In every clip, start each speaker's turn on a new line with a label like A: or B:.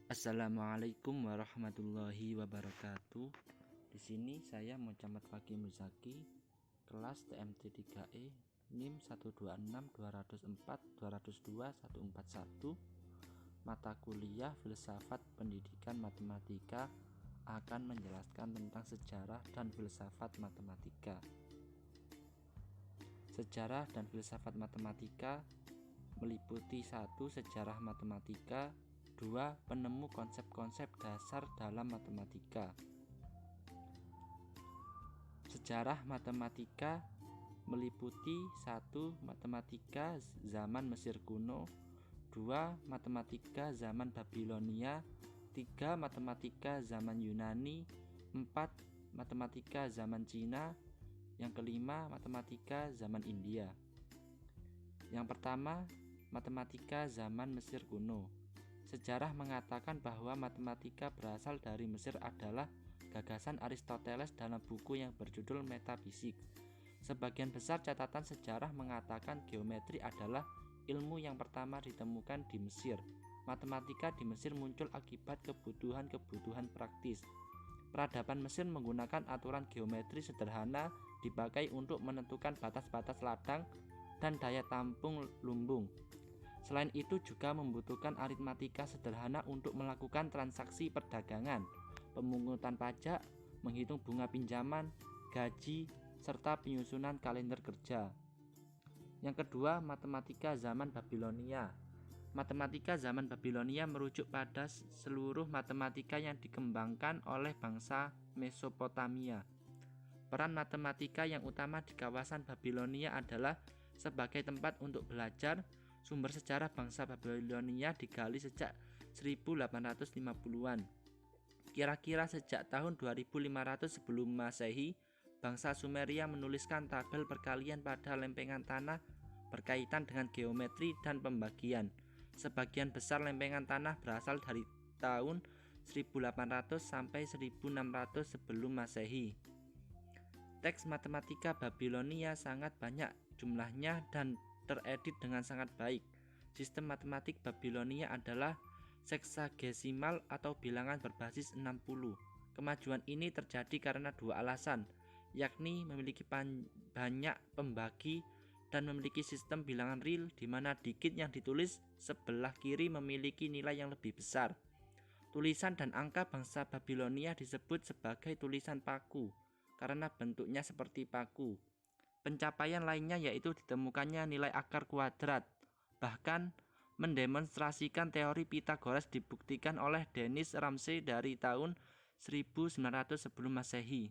A: Assalamualaikum warahmatullahi wabarakatuh. Di sini saya Muhammad Fakih Muzaki, kelas TMT 3E, NIM 126-204-202-141, mata kuliah Filsafat Pendidikan Matematika, akan menjelaskan tentang sejarah dan filsafat matematika. Sejarah dan filsafat matematika meliputi 1. Sejarah matematika, 2. Penemu konsep-konsep dasar dalam matematika. Sejarah matematika meliputi 1. Matematika zaman Mesir kuno, 2. Matematika zaman Babilonia, 3. Matematika zaman Yunani, 4. Matematika zaman Cina, yang kelima matematika zaman India. Yang pertama, matematika zaman Mesir kuno. Sejarah mengatakan bahwa matematika berasal dari Mesir adalah gagasan Aristoteles dalam buku yang berjudul Metafisik. Sebagian besar catatan sejarah mengatakan geometri adalah ilmu yang pertama ditemukan di Mesir. Matematika di Mesir muncul akibat kebutuhan praktis. Peradaban Mesir menggunakan aturan geometri sederhana dipakai untuk menentukan batas-batas ladang dan daya tampung lumbung. Selain itu juga membutuhkan aritmatika sederhana untuk melakukan transaksi perdagangan, pemungutan pajak, menghitung bunga pinjaman, gaji, serta penyusunan kalender kerja. Yang kedua, matematika zaman Babilonia. Matematika zaman Babilonia merujuk pada seluruh matematika yang dikembangkan oleh bangsa Mesopotamia. Peran matematika yang utama di kawasan Babilonia adalah sebagai tempat untuk belajar. Sumber sejarah bangsa Babilonia digali sejak 1850-an. Kira-kira sejak tahun 2500 sebelum Masehi, bangsa Sumeria menuliskan tabel perkalian pada lempengan tanah berkaitan dengan geometri dan pembagian. Sebagian besar lempengan tanah berasal dari tahun 1800 sampai 1600 sebelum Masehi. Teks matematika Babilonia sangat banyak jumlahnya dan teredit dengan sangat baik. Sistem matematik Babilonia adalah seksagesimal atau bilangan berbasis 60. Kemajuan ini terjadi karena dua alasan, yakni memiliki banyak pembagi dan memiliki sistem bilangan real di mana digit yang ditulis sebelah kiri memiliki nilai yang lebih besar. Tulisan dan angka bangsa Babilonia disebut sebagai tulisan paku karena bentuknya seperti paku. Pencapaian lainnya yaitu ditemukannya nilai akar kuadrat. Bahkan mendemonstrasikan teori Pythagoras dibuktikan oleh Dennis Ramsay dari tahun 1900 sebelum Masehi.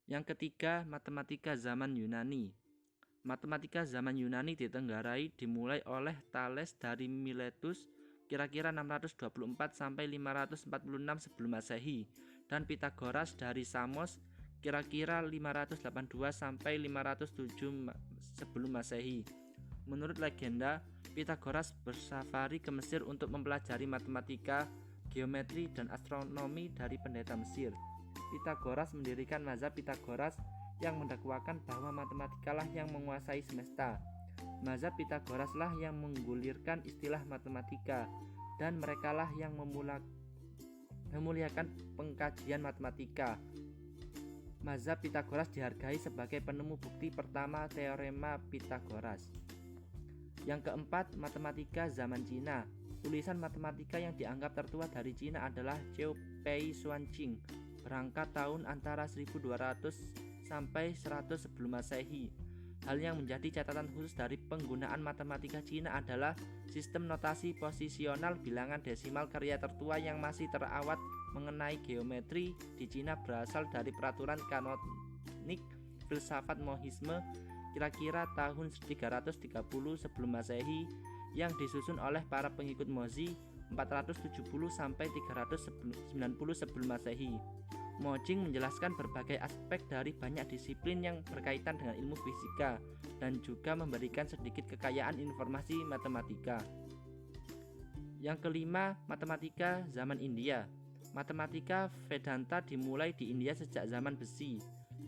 A: Yang ketiga, matematika zaman Yunani. Matematika zaman Yunani ditenggarai dimulai oleh Thales dari Miletus kira-kira 624 sampai 546 sebelum Masehi dan Pythagoras dari Samos kira-kira 582 sampai 507 sebelum Masehi. Menurut legenda, Pythagoras bersafari ke Mesir untuk mempelajari matematika, geometri, dan astronomi dari pendeta Mesir. Pythagoras mendirikan mazhab Pythagoras yang mendakwakan bahwa matematikalah yang menguasai semesta. Mazhab Pythagoras lah yang menggulirkan istilah matematika, dan merekalah yang memuliakan pengkajian matematika. Mazhab Pythagoras dihargai sebagai penemu bukti pertama teorema Pythagoras. Yang keempat, matematika zaman Cina. Tulisan matematika yang dianggap tertua dari Cina adalah Chou Pei Xuanqing, berangkat tahun antara 1200 sampai 100 sebelum Masehi. Hal yang menjadi catatan khusus dari penggunaan matematika Cina adalah sistem notasi posisional bilangan desimal karya tertua yang masih terawat mengenai geometri di Cina berasal dari peraturan kanonik filsafat Mohisme kira-kira tahun 330 sebelum Masehi yang disusun oleh para pengikut Mozi 470 sampai 390 sebelum Masehi. Mojing menjelaskan berbagai aspek dari banyak disiplin yang berkaitan dengan ilmu fisika dan juga memberikan sedikit kekayaan informasi matematika. Yang kelima, matematika zaman India. Matematika Vedanta dimulai di India sejak zaman besi.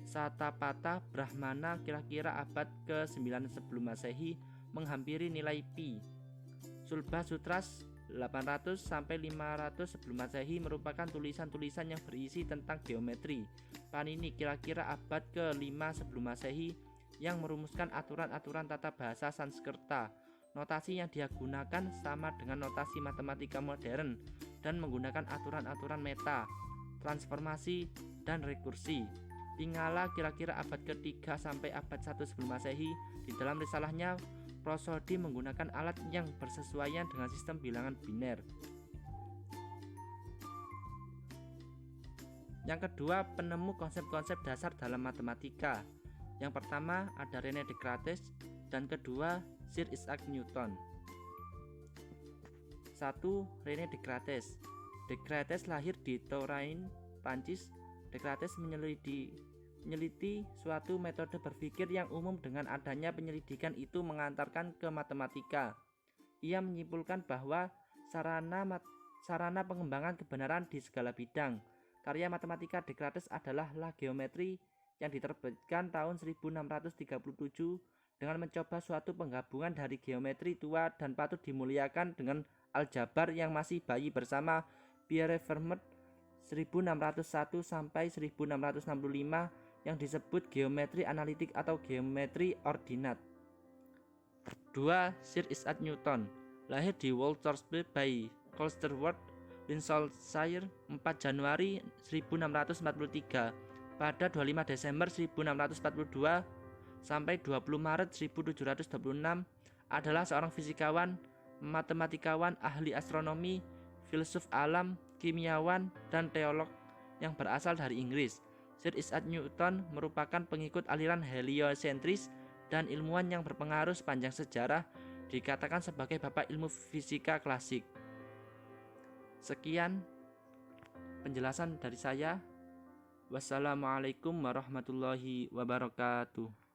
A: Satapatha Brahmana kira-kira abad ke-9 sebelum Masehi menghampiri nilai pi. Sulba Sutras 800 sampai 500 sebelum Masehi merupakan tulisan-tulisan yang berisi tentang geometri. Panini kira-kira abad ke-5 sebelum Masehi yang merumuskan aturan-aturan tata bahasa Sanskerta. Notasi yang dia gunakan sama dengan notasi matematika modern dan menggunakan aturan-aturan meta, transformasi, dan rekursi. Pingala kira-kira abad ke-3 sampai abad 1 sebelum Masehi. Di dalam risalahnya, Prosody menggunakan alat yang bersesuaian dengan sistem bilangan biner. Yang kedua, penemu konsep-konsep dasar dalam matematika. Yang pertama ada René Descartes dan kedua Sir Isaac Newton. 1. René Descartes. Descartes lahir di Touraine, Prancis. Descartes meneliti suatu metode berpikir yang umum dengan adanya penyelidikan itu mengantarkan ke matematika. Ia menyimpulkan bahwa sarana pengembangan kebenaran di segala bidang. Karya matematika Descartes adalah La Géométrie yang diterbitkan tahun 1637 dengan mencoba suatu penggabungan dari geometri tua dan patut dimuliakan dengan aljabar yang masih bayi bersama Pierre Fermat 1601 sampai 1665 yang disebut geometri analitik atau geometri ordinat. 2. Sir Isaac Newton lahir di Woltersburg by Colsterworth, Lincolnshire 4 Januari 1643 pada 25 Desember 1642 sampai 20 Maret 1726 adalah seorang fisikawan, matematikawan, ahli astronomi, filsuf alam, kimiawan, dan teolog yang berasal dari Inggris. Sir Isaac Newton merupakan pengikut aliran heliosentris dan ilmuwan yang berpengaruh sepanjang sejarah, dikatakan sebagai bapak ilmu fisika klasik. Sekian penjelasan dari saya. Wassalamualaikum warahmatullahi wabarakatuh.